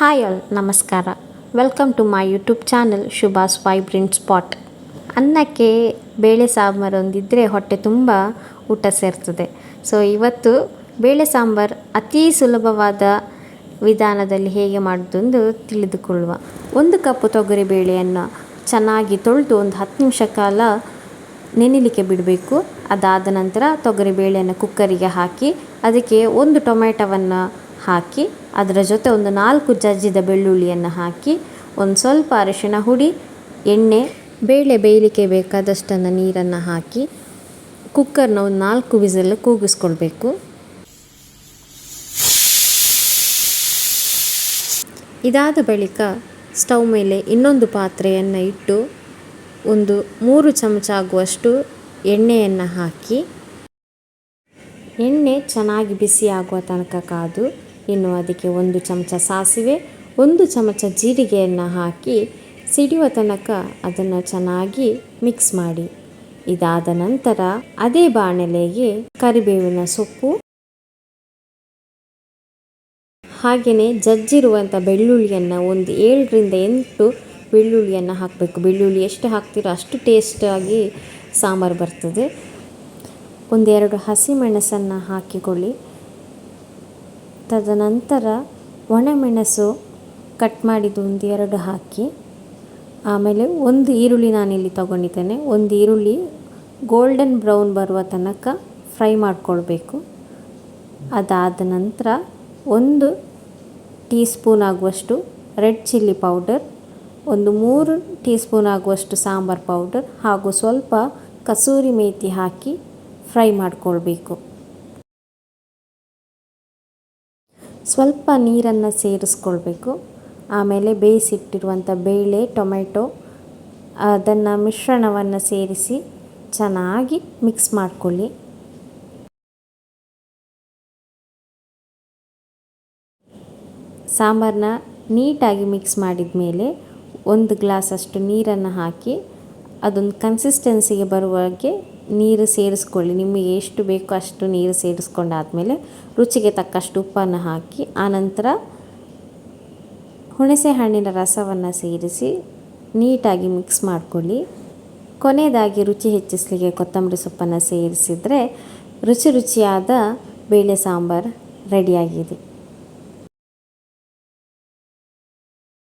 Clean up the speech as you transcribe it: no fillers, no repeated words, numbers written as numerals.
Hi all, ನಮಸ್ಕಾರ. Welcome to my YouTube channel Shubha's vibrant spot. ಅನ್ನಕ್ಕೆ ಬೇಳೆ ಸಾಂಬಾರು ಒಂದಿದ್ದರೆ ಹೊಟ್ಟೆ ತುಂಬ ಊಟ ಸೇರ್ತದೆ. ಸೊ ಇವತ್ತು ಬೇಳೆ ಸಾಂಬಾರು ಅತೀ ಸುಲಭವಾದ ವಿಧಾನದಲ್ಲಿ ಹೇಗೆ ಮಾಡೋದೆಂದು ತಿಳಿದುಕೊಳ್ಳುವ. 1 ಕಪ್ ತೊಗರಿ ಬೇಳೆಯನ್ನು ಚೆನ್ನಾಗಿ ತೊಳೆದು ಒಂದು 10 ನಿಮಿಷ ಕಾಲ ನೆನೆಲಿಕ್ಕೆ ಬಿಡಬೇಕು. ಅದಾದ ನಂತರ ತೊಗರಿ ಬೇಳೆಯನ್ನು ಕುಕ್ಕರಿಗೆ ಹಾಕಿ ಅದಕ್ಕೆ 1 ಟೊಮೆಟೊವನ್ನು ಹಾಕಿ ಅದರ ಜೊತೆ ಒಂದು 4 ಜಜ್ಜಿದ ಬೆಳ್ಳುಳ್ಳಿಯನ್ನು ಹಾಕಿ ಒಂದು ಸ್ವಲ್ಪ ಅರಿಶಿಣ ಹುಡಿ, ಎಣ್ಣೆ, ಬೇಳೆ ಬೇಯಲಿಕ್ಕೆ ಬೇಕಾದಷ್ಟನ್ನು ನೀರನ್ನು ಹಾಕಿ ಕುಕ್ಕರ್ನ ಒಂದು 4 ವಿಸಿಲ್ ಕೂಗಿಸ್ಕೊಳ್ಬೇಕು. ಇದಾದ ಬಳಿಕ ಸ್ಟವ್ ಮೇಲೆ ಇನ್ನೊಂದು ಪಾತ್ರೆಯನ್ನು ಇಟ್ಟು ಒಂದು 3 ಚಮಚ ಆಗುವಷ್ಟು ಎಣ್ಣೆಯನ್ನು ಹಾಕಿ ಎಣ್ಣೆ ಚೆನ್ನಾಗಿ ಬಿಸಿ ಆಗುವ ತನಕ ಕಾದು ಇನ್ನು ಅದಕ್ಕೆ 1 ಚಮಚ ಸಾಸಿವೆ, 1 ಚಮಚ ಜೀರಿಗೆಯನ್ನು ಹಾಕಿ ಸಿಡಿಯುವ ತನಕ ಅದನ್ನು ಚೆನ್ನಾಗಿ ಮಿಕ್ಸ್ ಮಾಡಿ. ಇದಾದ ನಂತರ ಅದೇ ಬಾಣಲೆಗೆ ಕರಿಬೇವಿನ ಸೊಪ್ಪು ಹಾಗೆಯೇ ಜಜ್ಜಿರುವಂಥ ಬೆಳ್ಳುಳ್ಳಿಯನ್ನು ಒಂದು 7ರಿಂದ 8 ಬೆಳ್ಳುಳ್ಳಿಯನ್ನು ಹಾಕಬೇಕು. ಬೆಳ್ಳುಳ್ಳಿ ಎಷ್ಟು ಹಾಕ್ತೀರೋ ಅಷ್ಟು ಟೇಸ್ಟಾಗಿ ಸಾಂಬಾರು ಬರ್ತದೆ. 1-2 ಹಸಿಮೆಣಸನ್ನು ಹಾಕಿಕೊಳ್ಳಿ. ತದನಂತರ ಒಣಮೆಣಸು ಕಟ್ ಮಾಡಿದ್ದು 1-2 ಹಾಕಿ, ಆಮೇಲೆ 1 ಈರುಳ್ಳಿ ನಾನಿಲ್ಲಿ ತಗೊಂಡಿದ್ದೇನೆ. 1 ಈರುಳ್ಳಿ ಗೋಲ್ಡನ್ ಬ್ರೌನ್ ಬರುವ ತನಕ ಫ್ರೈ ಮಾಡಿಕೊಳ್ಬೇಕು. ಅದಾದ ನಂತರ 1 ಟೀ ಸ್ಪೂನ್ ಆಗುವಷ್ಟು ರೆಡ್ ಚಿಲ್ಲಿ ಪೌಡರ್, ಒಂದು 3 ಟೀ ಸ್ಪೂನ್ ಆಗುವಷ್ಟು ಸಾಂಬಾರು ಪೌಡರ್ ಹಾಗೂ ಸ್ವಲ್ಪ ಕಸೂರಿ ಮೇಥಿ ಹಾಕಿ ಫ್ರೈ ಮಾಡಿಕೊಳ್ಬೇಕು. ಸ್ವಲ್ಪ ನೀರನ್ನು ಸೇರಿಸ್ಕೊಳ್ಬೇಕು. ಆಮೇಲೆ ಬೇಯಿಸಿಟ್ಟಿರುವಂಥ ಬೇಳೆ, ಟೊಮೆಟೊ ಅದನ್ನು ಮಿಶ್ರಣವನ್ನು ಸೇರಿಸಿ ಚೆನ್ನಾಗಿ ಮಿಕ್ಸ್ ಮಾಡಿಕೊಳ್ಳಿ. ಸಾಂಬಾರನ್ನ ನೀಟಾಗಿ ಮಿಕ್ಸ್ ಮಾಡಿದ ಮೇಲೆ 1 ಗ್ಲಾಸಷ್ಟು ನೀರನ್ನು ಹಾಕಿ ಅದೊಂದು ಕನ್ಸಿಸ್ಟೆನ್ಸಿಗೆ ಬರುವಾಗೆ ನೀರು ಸೇರಿಸ್ಕೊಳ್ಳಿ. ನಿಮಗೆ ಎಷ್ಟು ಬೇಕೋ ಅಷ್ಟು ನೀರು ಸೇರಿಸ್ಕೊಂಡಾದಮೇಲೆ ರುಚಿಗೆ ತಕ್ಕಷ್ಟು ಉಪ್ಪನ್ನು ಹಾಕಿ ಆನಂತರ ಹುಣಸೆ ಹಣ್ಣಿನ ರಸವನ್ನು ಸೇರಿಸಿ ನೀಟಾಗಿ ಮಿಕ್ಸ್ ಮಾಡಿಕೊಳ್ಳಿ. ಕೊನೆಯದಾಗಿ ರುಚಿ ಹೆಚ್ಚಿಸಲಿಕ್ಕೆ ಕೊತ್ತಂಬರಿ ಸೊಪ್ಪನ್ನು ಸೇರಿಸಿದರೆ ರುಚಿಯಾದ ಬೇಳೆ ಸಾಂಬಾರು ರೆಡಿಯಾಗಿದೆ.